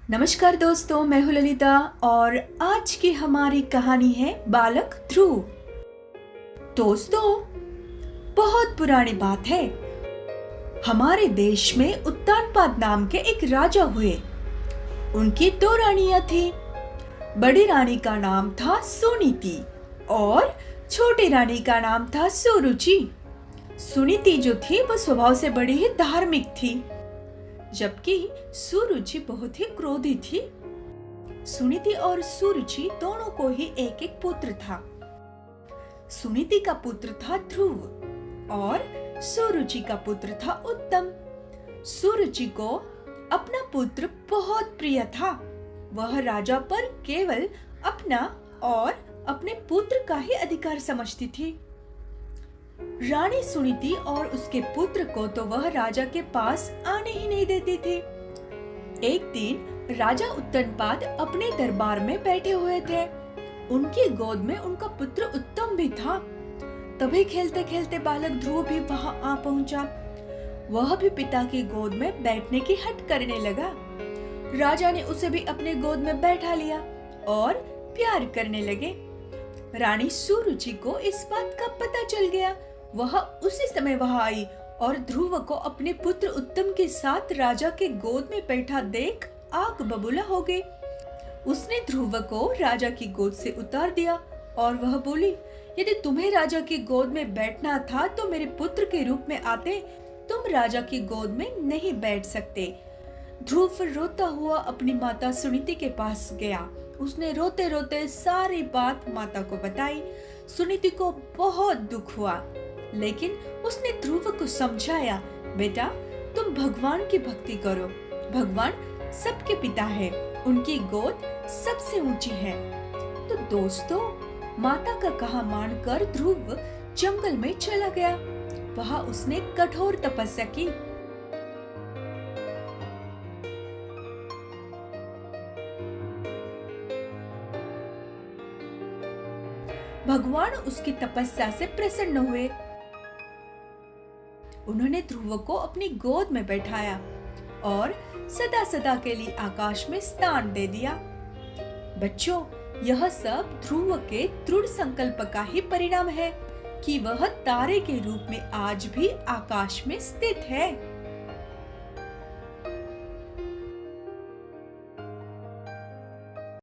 नमस्कार दोस्तों, मैं हूँ ललिता और आज की हमारी कहानी है बालक ध्रुव। दोस्तों, बहुत पुरानी बात है। हमारे देश में उत्तानपाद नाम के एक राजा हुए। उनकी दो रानियां थी। बड़ी रानी का नाम था सुनीति और छोटी रानी का नाम था सुरुचि। सुनीति जो थी वो स्वभाव से बड़ी ही धार्मिक थी, जबकि सुरुचि बहुत ही क्रोधी थी। सुनीति और सुरुचि दोनों को ही एक एक पुत्र था। सुनीति का पुत्र था ध्रुव और सुरुचि का पुत्र था उत्तम। सुरुचि को अपना पुत्र बहुत प्रिय था। वह राजा पर केवल अपना और अपने पुत्र का ही अधिकार समझती थी। रानी सुनीति और उसके पुत्र को तो वह राजा के पास आने ही नहीं देती थी। एक दिन राजा उत्तानपाद अपने दरबार में बैठे हुए थे। उनकी गोद में उनका पुत्र उत्तम भी था। तभी खेलते खेलते बालक ध्रुव भी वहां आ पहुंचा। वह भी पिता की गोद में बैठने की हट करने लगा। राजा ने उसे भी अपने गोद में बैठा लिया और प्यार करने लगे। रानी सुरुचि को इस बात का पता चल गया। वह उसी समय वहां आई और ध्रुव को अपने पुत्र उत्तम के साथ राजा के गोद में बैठा देख आग बबूला हो गई। उसने ध्रुव को राजा की गोद से उतार दिया और वह बोली, यदि तुम्हें राजा की गोद में बैठना था तो मेरे पुत्र के रूप में आते। तुम राजा की गोद में नहीं बैठ सकते। ध्रुव फिर रोता हुआ अपनी माता सुनीति के पास गया। उसने रोते रोते सारी बात माता को बताई। सुनीति को बहुत दुख हुआ, लेकिन उसने ध्रुव को समझाया, बेटा तुम भगवान की भक्ति करो। भगवान सबके पिता है, उनकी गोद सबसे ऊंची है। तो दोस्तों, माता का कहा मानकर ध्रुव जंगल में चला गया। वहां उसने कठोर तपस्या की। भगवान उसकी तपस्या से प्रसन्न हुए। उन्होंने ध्रुव को अपनी गोद में बैठाया और सदा सदा के लिए आकाश में स्थान दे दिया। बच्चों, यह सब ध्रुव के दृढ़ संकल्प का ही परिणाम है कि वह तारे के रूप में आज भी आकाश में स्थित है।